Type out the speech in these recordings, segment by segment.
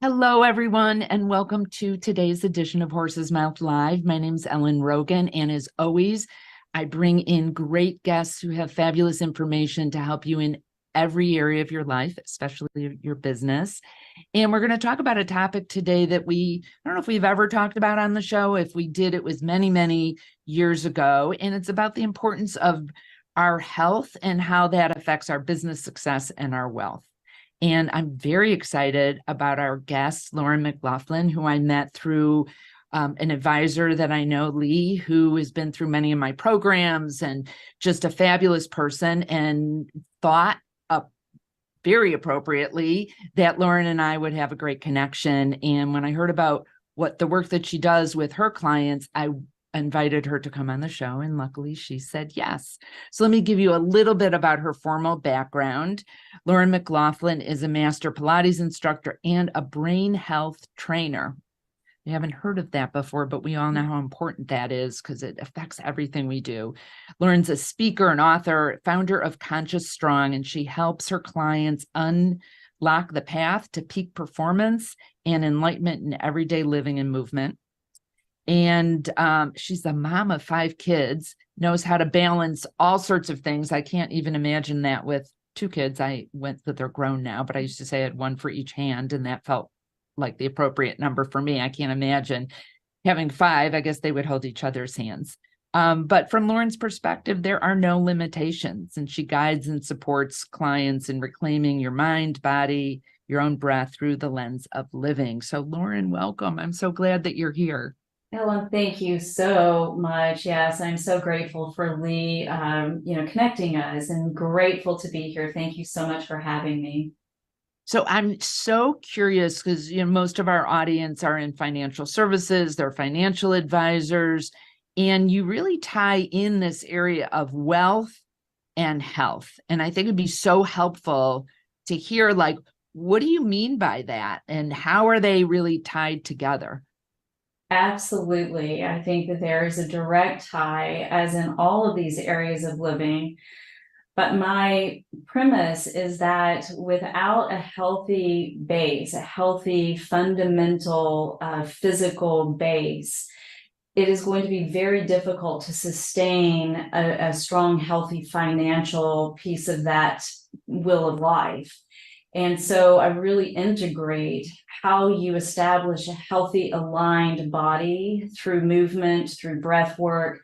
Hello, everyone, and welcome to today's edition of Horse's Mouth Live. My name's Ellen Rogin, and as always, I bring in great guests who have fabulous information to help you in every area of your life, especially your business. And we're going to talk about a topic today that I don't know if we've ever talked about on the show. If we did, it was many, many years ago. And it's about the importance of our health and how that affects our business success and our wealth. And I'm very excited about our guest, Lauren McLaughlin, who I met through an advisor that I know, Lee, who has been through many of my programs and just a fabulous person, and thought very appropriately that Lauren and I would have a great connection. And when I heard about what the work that she does with her clients, I invited her to come on the show, and luckily she said yes. So let me give you a little bit about her formal background. Lauren McLaughlin is a master Pilates instructor and a brain health trainer. We haven't heard of that before, but we all know how important that is because it affects everything we do. Lauren's a speaker and author, founder of Conscious Strong, and she helps her clients unlock the path to peak performance and enlightenment in everyday living and movement. And she's the mom of 5 kids, knows how to balance all sorts of things. I can't even imagine that with 2 kids. I went that they're grown now, but I used to say I had 1 for each hand, and that felt like the appropriate number for me. I can't imagine having 5. I guess they would hold each other's hands. But from Lauren's perspective, there are no limitations, and she guides and supports clients in reclaiming your mind, body, your own breath through the lens of living. So Lauren, welcome. I'm so glad that you're here. Ellen, thank you so much. Yes, I'm so grateful for Lee, connecting us, and grateful to be here. Thank you so much for having me. So I'm so curious because most of our audience are in financial services, they're financial advisors, and you really tie in this area of wealth and health. And I think it'd be so helpful to hear, like, what do you mean by that, and how are they really tied together? Absolutely. I think that there is a direct tie, as in all of these areas of living. But my premise is that without a healthy base, a healthy fundamental physical base, it is going to be very difficult to sustain a strong, healthy financial piece of that will of life. And so I really integrate how you establish a healthy, aligned body through movement, through breath work,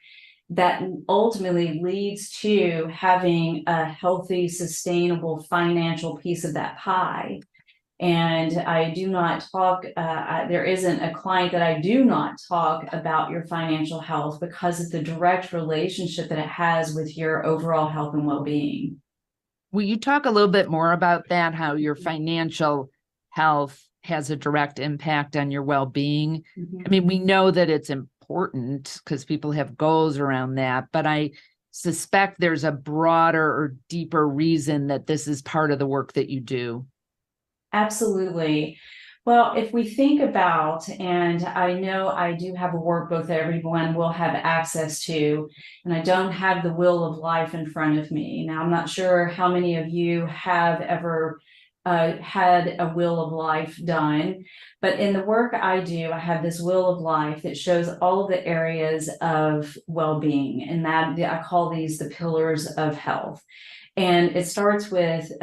that ultimately leads to having a healthy, sustainable financial piece of that pie. And I do not talk, there isn't a client that I do not talk about your financial health because of the direct relationship that it has with your overall health and well-being. Will you talk a little bit more about that, how your financial health has a direct impact on your well-being? Mm-hmm. I mean, we know that it's important because people have goals around that, but I suspect there's a broader or deeper reason that this is part of the work that you do. Absolutely. Well, if we think about, and I know I do have a workbook that everyone will have access to, and I don't have the Wheel of Life in front of me. Now, I'm not sure how many of you have ever had a Wheel of Life done, but in the work I do, I have this Wheel of Life that shows all of the areas of well-being, and that I call these the pillars of health. And it starts with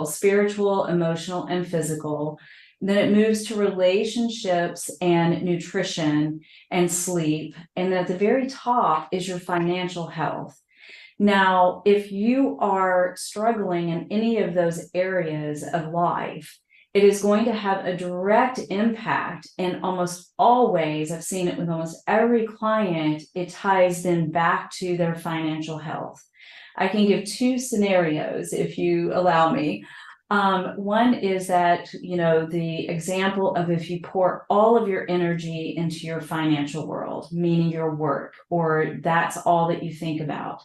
spiritual, emotional, and physical. Then it moves to relationships and nutrition and sleep. And at the very top is your financial health. Now, if you are struggling in any of those areas of life, it is going to have a direct impact. And almost always, I've seen it with almost every client, it ties them back to their financial health. I can give 2 scenarios if you allow me. One is that, the example of if you pour all of your energy into your financial world, meaning your work, or that's all that you think about.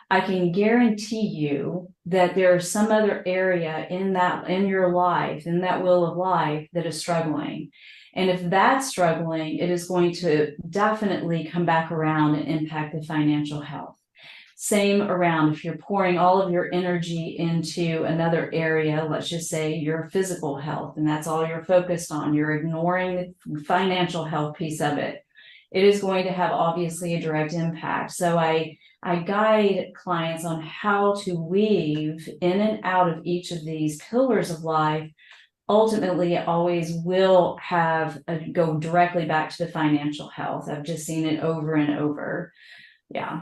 I can guarantee you that there's some other area in your life, in that wheel of life, that is struggling. And if that's struggling, it is going to definitely come back around and impact the financial health. Same around if you're pouring all of your energy into another area, let's just say your physical health, and that's all you're focused on, you're ignoring the financial health piece of it. It is going to have obviously a direct impact. So I guide clients on how to weave in and out of each of these pillars of life. Ultimately, it always will go directly back to the financial health. I've just seen it over and over. Yeah.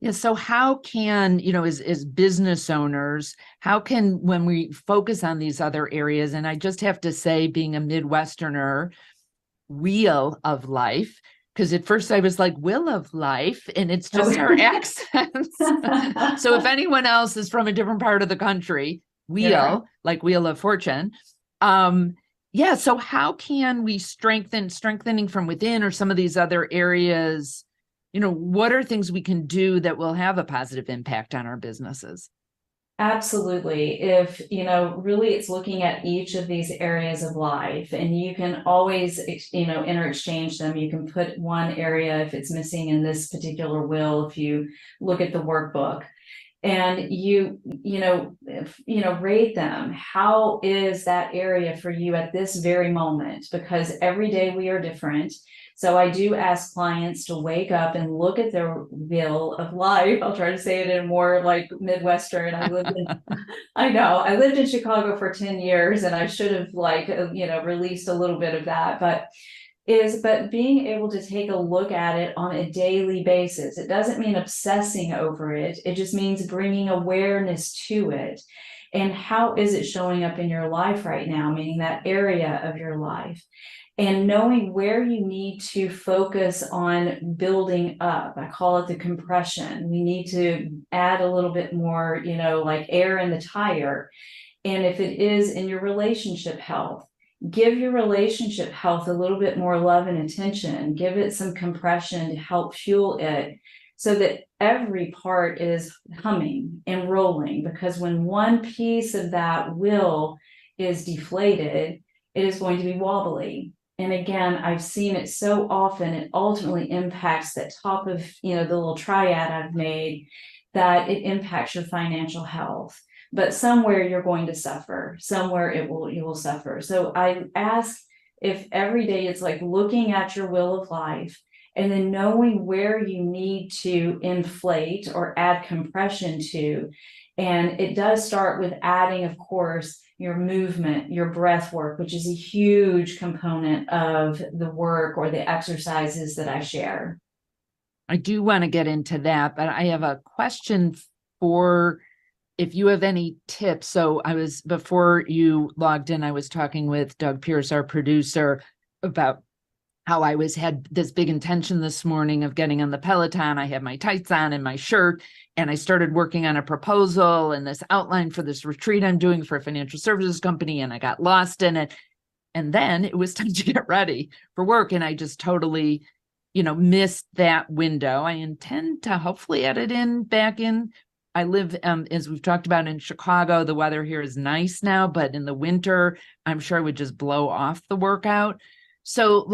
Yeah. So how can, as business owners, how can, when we focus on these other areas, and I just have to say, being a Midwesterner, wheel of life, because at first I was like, will of life, and it's just our accents. So if anyone else is from a different part of the country, wheel, right. like Wheel of Fortune. Yeah. So how can we strengthening from within, or some of these other areas? What are things we can do that will have a positive impact on our businesses? Absolutely. If, really it's looking at each of these areas of life, and you can always, interchange them. You can put one area if it's missing in this particular will, if you look at the workbook, and rate them. How is that area for you at this very moment? Because every day we are different. So I do ask clients to wake up and look at their wheel of life. I'll try to say it in more like Midwestern. I know I lived in Chicago for 10 years, and I should have released a little bit of that, but being able to take a look at it on a daily basis. It doesn't mean obsessing over it. It just means bringing awareness to it. And how is it showing up in your life right now? Meaning that area of your life. And knowing where you need to focus on building up. I call it the compression. We need to add a little bit more, like air in the tire. And if it is in your relationship health, give your relationship health a little bit more love and attention. Give it some compression to help fuel it, so that every part is humming and rolling. Because when one piece of that will is deflated, it is going to be wobbly. And again, I've seen it so often, it ultimately impacts that top of, the little triad I've made, that it impacts your financial health. But somewhere you're going to suffer, somewhere you will suffer. So I ask if every day it's like looking at your will of life, and then knowing where you need to inflate or add compression to. And it does start with adding, of course, your movement, your breath work, which is a huge component of the work or the exercises that I share. I do want to get into that, but I have a question for if you have any tips. So before you logged in, I was talking with Doug Pierce, our producer, about how I had this big intention this morning of getting on the Peloton. I had my tights on and my shirt, and I started working on a proposal and this outline for this retreat I'm doing for a financial services company, and I got lost in it. And then it was time to get ready for work, and I just totally, missed that window. I intend to hopefully edit back in. I live, as we've talked about, in Chicago. The weather here is nice now, but in the winter, I'm sure I would just blow off the workout. So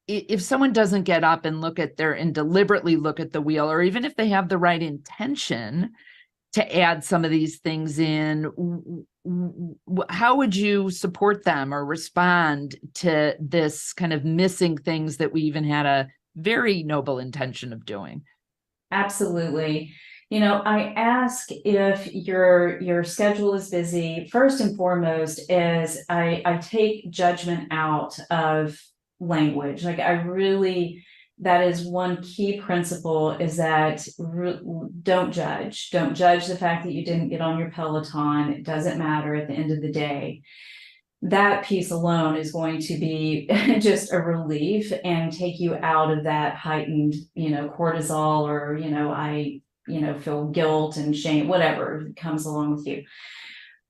if someone doesn't get up and deliberately look at the wheel, or even if they have the right intention to add some of these things in, how would you support them or respond to this kind of missing things that we even had a very noble intention of doing? Absolutely. I ask if your schedule is busy. First and foremost is I take judgment out of language. Like that is one key principle, is that don't judge. Don't judge the fact that you didn't get on your Peloton. It doesn't matter at the end of the day. That piece alone is going to be just a relief and take you out of that heightened, cortisol, or, I feel guilt and shame, whatever comes along with you.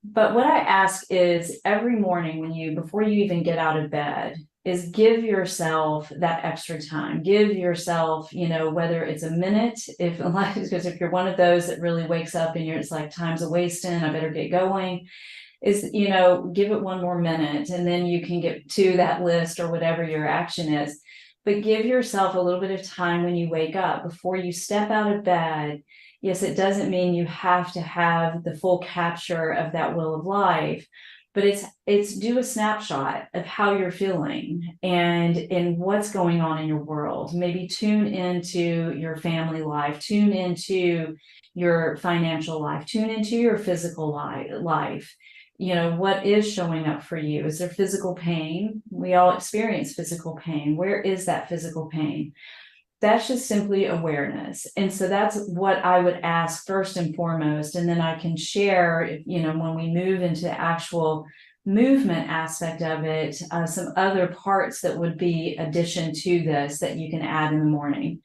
But what I ask is every morning before you even get out of bed, is give yourself that extra time. Give yourself, whether it's a minute, because if you're one of those that really wakes up and it's like, time's a wasting, I better get going, is, give it one more minute, and then you can get to that list or whatever your action is. but give yourself a little bit of time when you wake up before you step out of bed. Yes, it doesn't mean you have to have the full capture of that will of life, but it's do a snapshot of how you're feeling and what's going on in your world. Maybe tune into your family life, tune into your financial life, tune into your physical life. What is showing up for you? Is there physical pain? We all experience physical pain. Where is that physical pain? That's just simply awareness. And so that's what I would ask first and foremost. And then I can share, when we move into the actual movement aspect of it, some other parts that would be addition to this that you can add in the morning.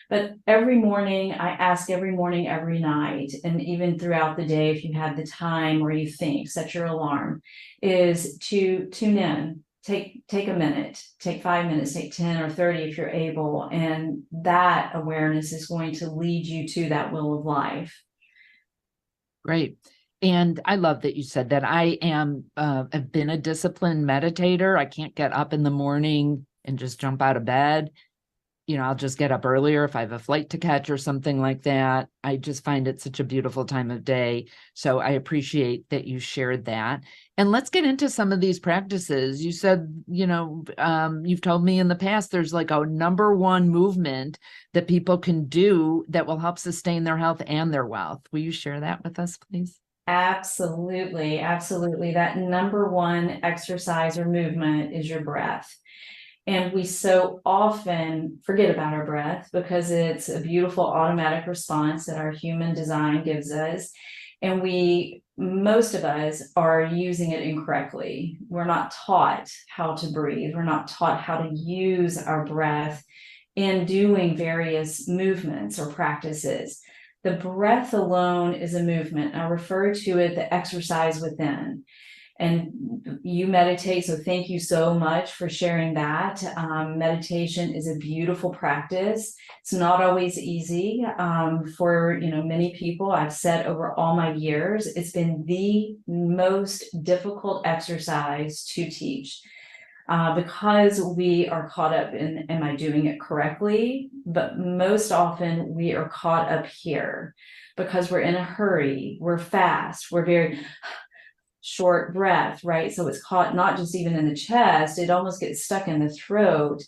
But every morning, I ask every morning, every night, and even throughout the day, if you have the time or you think, set your alarm, is to tune in. Take a minute, take 5 minutes, take 10 or 30 if you're able. And that awareness is going to lead you to that will of life. Great. And I love that you said that. I have been a disciplined meditator. I can't get up in the morning and just jump out of bed. I'll just get up earlier if I have a flight to catch or something like that. I just find it such a beautiful time of day. So I appreciate that you shared that. And let's get into some of these practices. You said, you've told me in the past, there's like a number one movement that people can do that will help sustain their health and their wealth. Will you share that with us, please? Absolutely. Absolutely. That number one exercise or movement is your breath. And we so often forget about our breath because it's a beautiful automatic response that our human design gives us. And most of us are using it incorrectly. We're not taught how to breathe. We're not taught how to use our breath in doing various movements or practices. The breath alone is a movement. I refer to it the exercise within. And you meditate, so thank you so much for sharing that. Meditation is a beautiful practice. It's not always easy for many people. I've said over all my years, it's been the most difficult exercise to teach because we are caught up in, am I doing it correctly? But most often we are caught up here because we're in a hurry, we're fast, we're very short breath, right? So it's caught not just even in the chest, it almost gets stuck in the throat.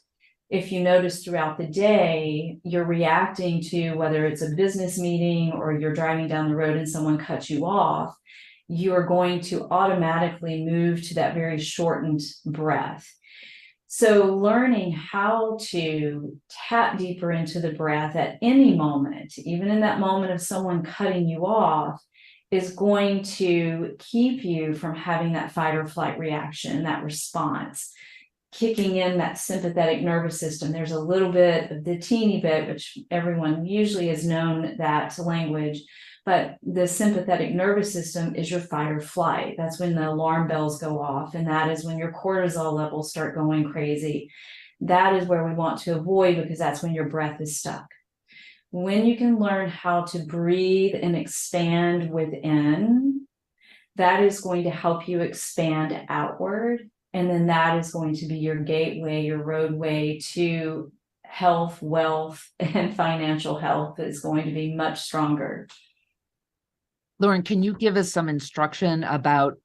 If you notice throughout the day, you're reacting to whether it's a business meeting or you're driving down the road and someone cuts you off, you are going to automatically move to that very shortened breath. So learning how to tap deeper into the breath at any moment, even in that moment of someone cutting you off, is going to keep you from having that fight or flight reaction, that response, kicking in that sympathetic nervous system. There's a little bit of the teeny bit, which everyone usually has known that language, but the sympathetic nervous system is your fight or flight. That's when the alarm bells go off, and that is when your cortisol levels start going crazy. That is where we want to avoid because that's when your breath is stuck. When you can learn how to breathe and expand within, that is going to help you expand outward. And then that is going to be your gateway, your roadway to health, wealth, and financial health is going to be much stronger. Lauren, can you give us some instruction about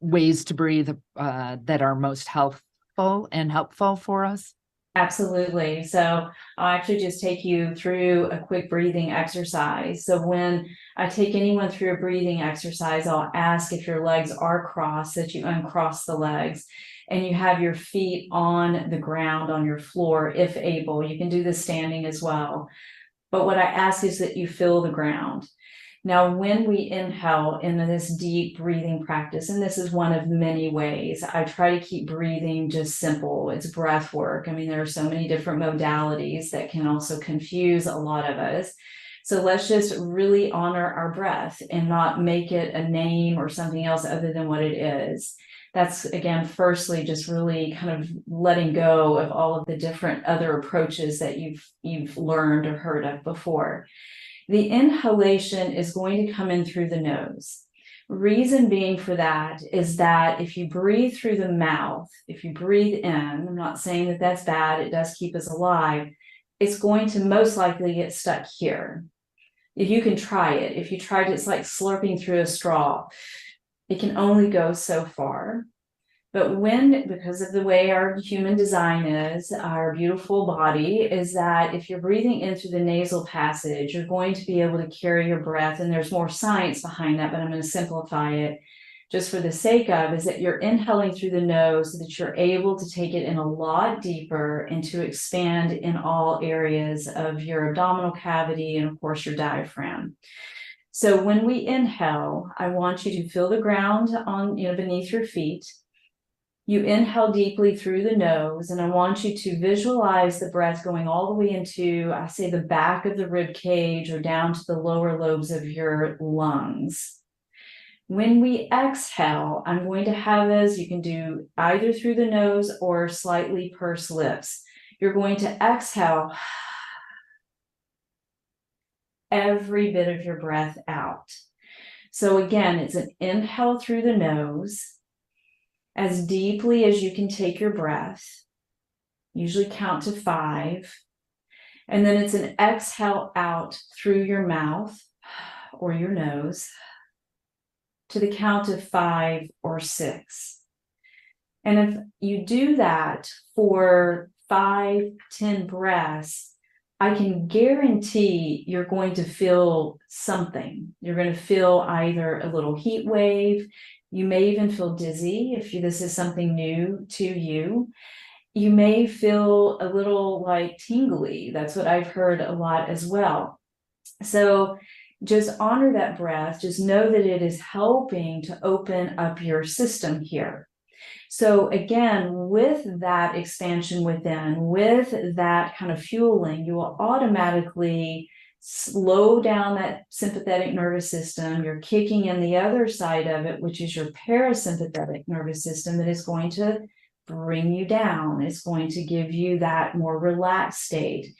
ways to breathe that are most healthful and helpful for us? Absolutely. So I'll actually just take you through a quick breathing exercise. So when I take anyone through a breathing exercise, I'll ask if your legs are crossed, that you uncross the legs and you have your feet on the ground, on your floor, if able. You can do this standing as well. But what I ask is that you feel the ground. Now, when we inhale into this deep breathing practice, and this is one of many ways, I try to keep breathing just simple. It's breath work. I mean, there are so many different modalities that can also confuse a lot of us. So let's just really honor our breath and not make it a name or something else other than what it is. That's, again, firstly, just really kind of letting go of all of the different other approaches that you've learned or heard of before. The inhalation is going to come in through the nose. Reason being for that is that if you breathe through the mouth, if you breathe in, I'm not saying that that's bad, it does keep us alive, it's going to most likely get stuck here. If you can try it, if you tried it, it's like slurping through a straw. It can only go so far. But because of the way our human design is, our beautiful body, is that if you're breathing in through the nasal passage, you're going to be able to carry your breath. And there's more science behind that, but I'm going to simplify it just for the sake of, is that you're inhaling through the nose so that you're able to take it in a lot deeper and to expand in all areas of your abdominal cavity and of course your diaphragm. So when we inhale, I want you to feel the ground on, beneath your feet. You inhale deeply through the nose, and I want you to visualize the breath going all the way into, I say, the back of the rib cage or down to the lower lobes of your lungs. When we exhale, I'm going to have us, you can do either through the nose or slightly pursed lips. You're going to exhale every bit of your breath out. So again, it's an inhale through the nose, as deeply as you can take your breath, usually count to 5. And then it's an exhale out through your mouth or your nose to the count of 5 or 6. And if you do that for 5, 10 breaths, I can guarantee you're going to feel something. You're going to feel either a little heat wave. You may even feel dizzy if this is something new to you. You may feel a little like tingly. That's what I've heard a lot as well. So just honor that breath. Just know that it is helping to open up your system here. So again, with that expansion within, with that kind of fueling, you will automatically slow down that sympathetic nervous system. You're kicking in the other side of it, which is your parasympathetic nervous system, that is going to bring you down. It's going to give you that more relaxed state.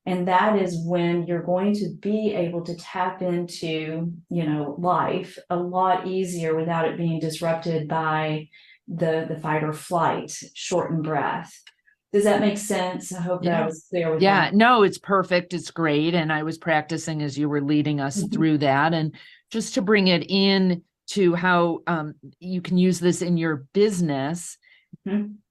And that is when you're going to be able to tap into, life a lot easier without it being disrupted by the fight or flight, shortened breath. Does that make sense? I hope that I was clear with that. No, it's perfect. It's great. And I was practicing as you were leading us through that. And just to bring it in to how you can use this in your business.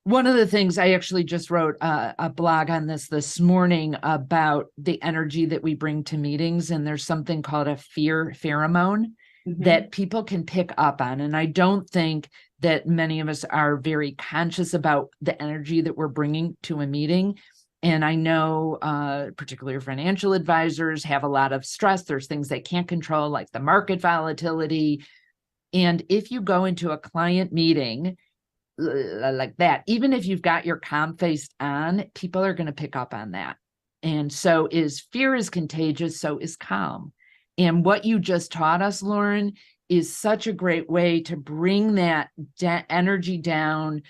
One of the things, I actually just wrote a blog on this morning about the energy that we bring to meetings. And there's something called a fear pheromone that people can pick up on. And I don't think that many of us are very conscious about the energy that we're bringing to a meeting. And I know particularly financial advisors have a lot of stress. There's things they can't control, like the market volatility. And if you go into a client meeting like that, even if you've got your calm face on, people are going to pick up on that. And so fear is contagious, so is calm. And what you just taught us, Lauren, is such a great way to bring that energy down.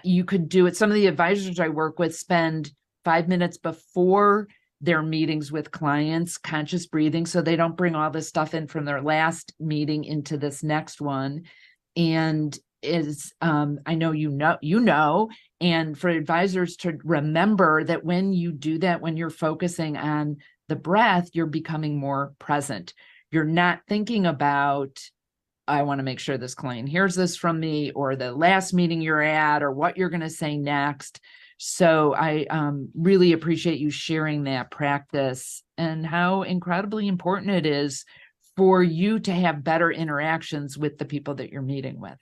You could do it. Some of the advisors I work with spend 5 minutes before their meetings with clients, conscious breathing, so they don't bring all this stuff in from their last meeting into this next one. And I know you know, and for advisors to remember that when you do that, when you're focusing on the breath, you're becoming more present. You're not thinking about, I want to make sure this client hears this from me, or the last meeting you're at, or what you're going to say next. So I really appreciate you sharing that practice and how incredibly important it is for you to have better interactions with the people that you're meeting with.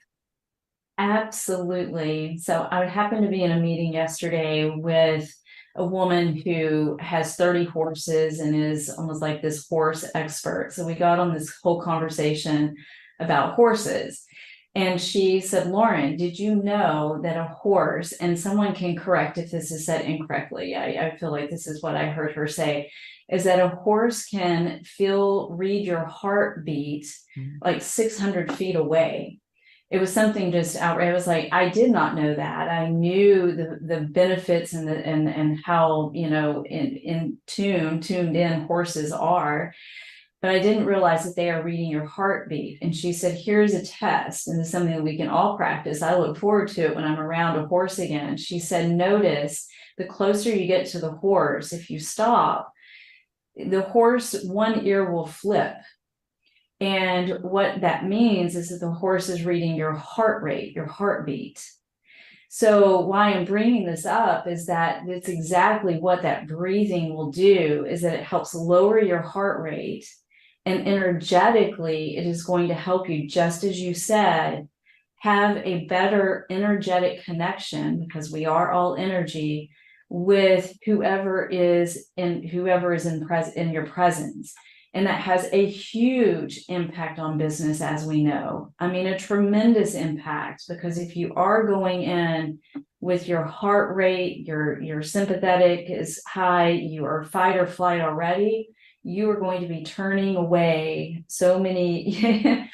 Absolutely. So I happened to be in a meeting yesterday with a woman who has 30 horses and is almost like this horse expert. So we got on this whole conversation about horses. And she said, Lauren, did you know that a horse, and someone can correct if this is said incorrectly, I feel like this is what I heard her say, is that a horse can read your heartbeat like 600 feet away. It was something just outrageous. I was like, I did not know that. I knew the benefits and how, tuned in horses are. but I didn't realize that they are reading your heartbeat. And she said, here's a test, and it's something that we can all practice. I look forward to it when I'm around a horse again. She said, notice the closer you get to the horse, if you stop, the horse, one ear will flip. And what that means is that the horse is reading your heart rate, your heartbeat. So why I'm bringing this up is that it's exactly what that breathing will do, is that it helps lower your heart rate, and energetically it is going to help you, just as you said, have a better energetic connection, because we are all energy, with whoever is in your presence. And that has a huge impact on business, as we know. I mean, a tremendous impact, because if you are going in with your heart rate, your sympathetic is high, you are fight or flight already, you are going to be turning away so many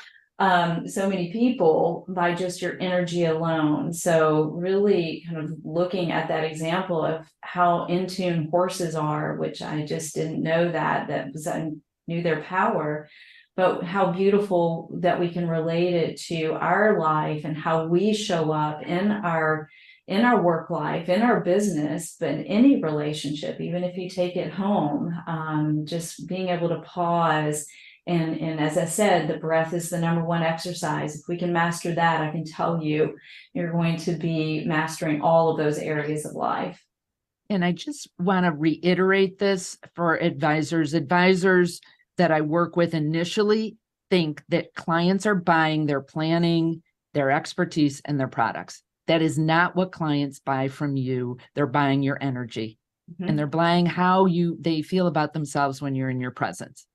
so many people by just your energy alone. So really kind of looking at that example of how in tune horses are, which I just didn't know that was knew their power, but how beautiful that we can relate it to our life and how we show up in our work life, in our business, but in any relationship, even if you take it home, just being able to pause. And as I said, the breath is the number one exercise. If we can master that, I can tell you, you're going to be mastering all of those areas of life. And I just want to reiterate this for advisors. Advisors that I work with initially think that clients are buying their planning, their expertise, and their products. That is not what clients buy from you. They're buying your energy, and they're buying how they feel about themselves when you're in your presence.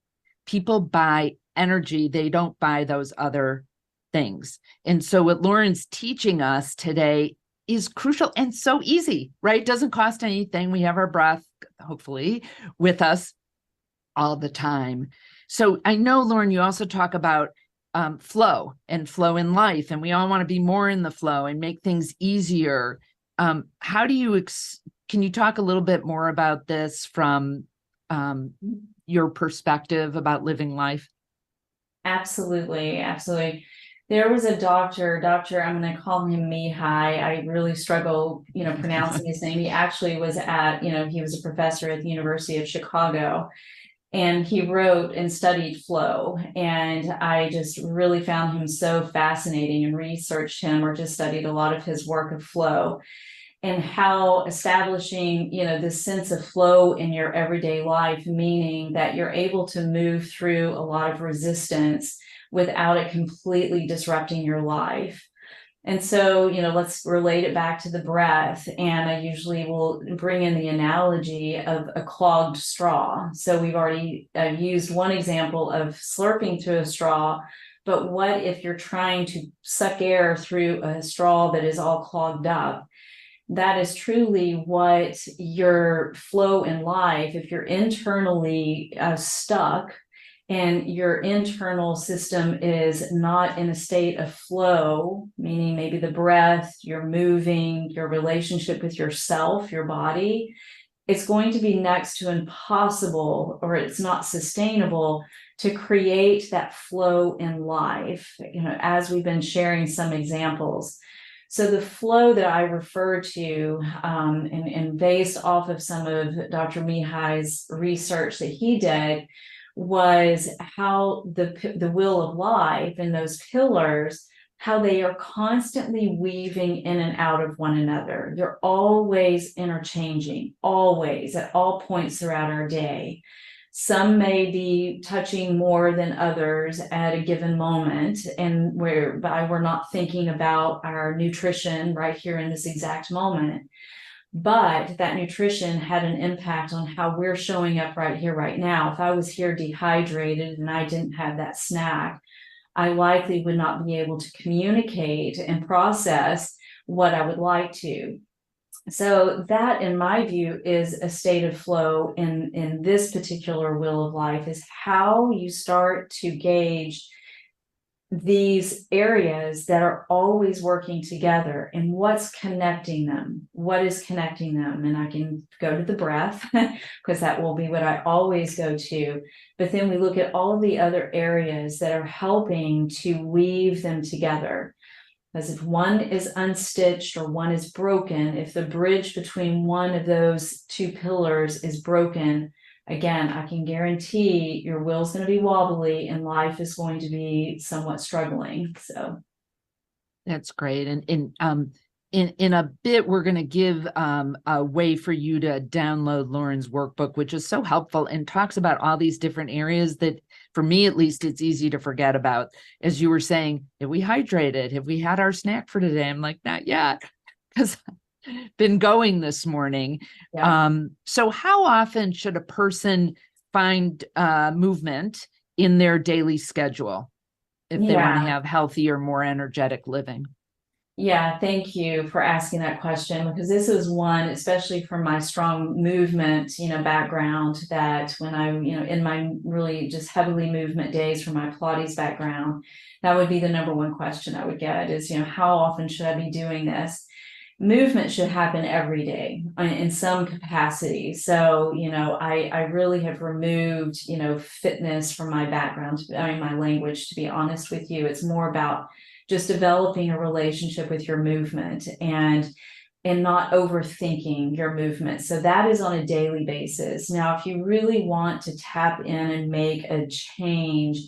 People buy energy. They don't buy those other things. And so what Lauren's teaching us today is crucial and so easy, right? Doesn't cost anything. We have our breath, hopefully, with us all the time. So I know, Lauren, you also talk about flow and flow in life, and we all want to be more in the flow and make things easier. How do you, can you talk a little bit more about this from your perspective about living life? Absolutely. Absolutely. There was a doctor, I'm going to call him Mihai. I really struggle, pronouncing his name. He actually was he was a professor at the University of Chicago, and he wrote and studied flow. And I just really found him so fascinating and researched him, or just studied a lot of his work of flow, and how establishing, this sense of flow in your everyday life, meaning that you're able to move through a lot of resistance without it completely disrupting your life. And so, let's relate it back to the breath. And I usually will bring in the analogy of a clogged straw. So we've already used one example of slurping through a straw, but what if you're trying to suck air through a straw that is all clogged up? That is truly what your flow in life, if you're internally stuck, and your internal system is not in a state of flow, meaning maybe the breath, you're moving, your relationship with yourself, your body, it's going to be next to impossible, or it's not sustainable, to create that flow in life, as we've been sharing some examples. So the flow that I refer to, and based off of some of Dr. Mihai's research that he did, was how the wheel of life and those pillars, how they are constantly weaving in and out of one another. They're always interchanging, always, at all points throughout our day. Some may be touching more than others at a given moment, and whereby we're not thinking about our nutrition right here in this exact moment. But that nutrition had an impact on how we're showing up right here, right now. If I was here dehydrated and I didn't have that snack, I likely would not be able to communicate and process what I would like to. So that, in my view, is a state of flow in this particular wheel of life, is how you start to gauge these areas that are always working together, and what's connecting them. What is connecting them? And I can go to the breath because that will be what I always go to. But then we look at all of the other areas that are helping to weave them together. Because if one is unstitched or one is broken, if the bridge between one of those two pillars is broken, again, I can guarantee your will's going to be wobbly and life is going to be somewhat struggling. So That's great. And in a bit, we're going to give a way for you to download Lauren's workbook, which is so helpful and talks about all these different areas that, for me at least, it's easy to forget about. As you were saying, have we hydrated? Have we had our snack for today? I'm like, not yet, because I've been going this morning. yeah. So how often should a person find movement in their daily schedule if they want to Yeah. have healthier, more energetic living? Yeah, thank you for asking that question, because this is one, especially from my strong movement, background, that when I, in my really just heavily movement days from my Pilates background, that would be the number one question I would get is, how often should I be doing this? Movement should happen every day in some capacity. So, I really have removed, fitness from my background, I mean, my language, to be honest with you. It's more about just developing a relationship with your movement and not overthinking your movement. So that is on a daily basis. Now, if you really want to tap in and make a change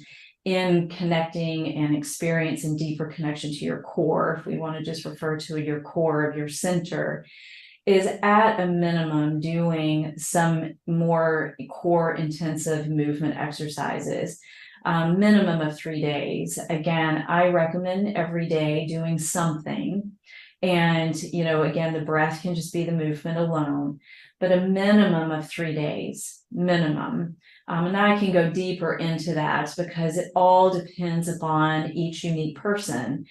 in connecting and experiencing deeper connection to your core, if we want to just refer to your core of your center, is at a minimum doing some more core intensive movement exercises. Minimum of 3 days. Again, I recommend every day doing something. And, again, the breath can just be the movement alone, but a minimum of 3 days, minimum. And I can go deeper into that because it all depends upon each unique person.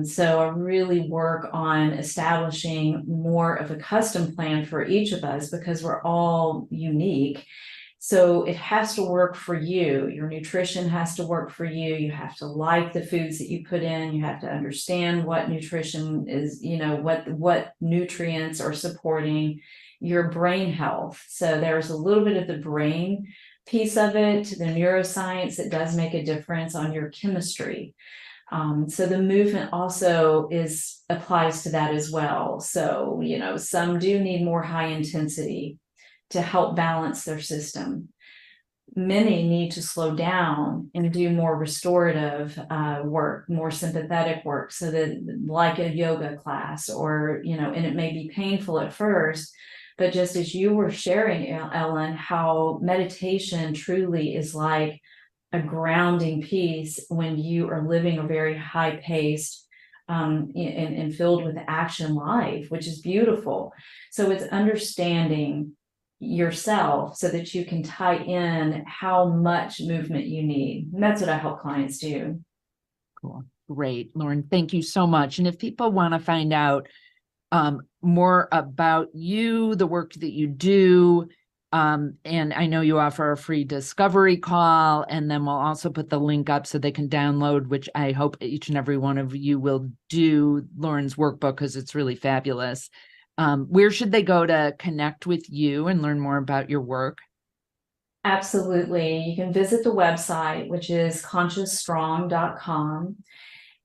So I really work on establishing more of a custom plan for each of us because we're all unique. So it has to work for you. Your nutrition has to work for you. You have to like the foods that you put in. You have to understand what nutrition is, what nutrients are supporting your brain health. So there's a little bit of the brain piece of it, the neuroscience that does make a difference on your chemistry. So the movement also applies to that as well. So, some do need more high intensity to help balance their system. Many need to slow down and do more restorative work, more sympathetic work, so that, like a yoga class, or, and it may be painful at first, but just as you were sharing, Ellen, how meditation truly is like a grounding piece when you are living a very high paced and filled with action life, which is beautiful. So it's understanding yourself so that you can tie in how much movement you need. And that's what I help clients do. Cool. Great, Lauren. Thank you so much. And if people want to find out more about you, the work that you do, and I know you offer a free discovery call, and then we'll also put the link up so they can download, which I hope each and every one of you will do, Lauren's workbook, because it's really fabulous. Where should they go to connect with you and learn more about your work? Absolutely. You can visit the website, which is consciousstrong.com.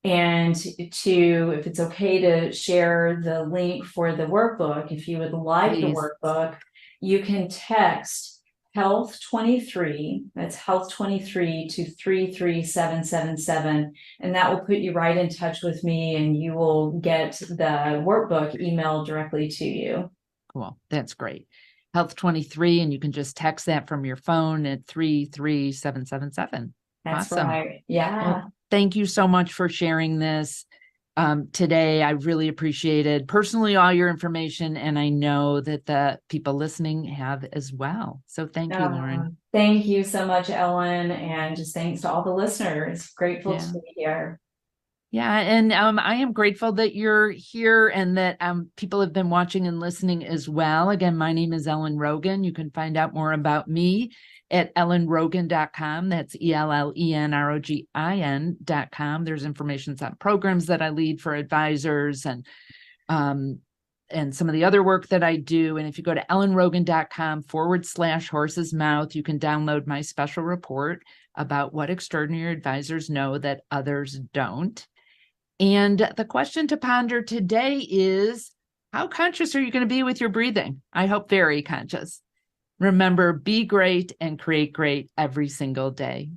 And if it's okay to share the link for the workbook, if you would like the Please. workbook, you can text health 23, that's health 23 to 33777. And that will put you right in touch with me, and you will get the workbook emailed directly to you. Cool. That's great. Health 23, and you can just text that from your phone at 33777. That's Awesome. right. Yeah. Well, thank you so much for sharing this today. I really appreciated personally all your information, and I know that the people listening have as well. So thank you, Lauren. Thank you so much, Ellen, and just thanks to all the listeners. Grateful Yeah. to be here. Yeah, and I am grateful that you're here and that people have been watching and listening as well. Again, my name is Ellen Rogin. You can find out more about me at ellenrogin.com. That's ELLENROGIN.com. There's information on programs that I lead for advisors um, and some of the other work that I do. And if you go to ellenrogin.com/horse's mouth, you can download my special report about what extraordinary advisors know that others don't. And the question to ponder today is, how conscious are you going to be with your breathing? I hope very conscious. Remember, be great and create great every single day.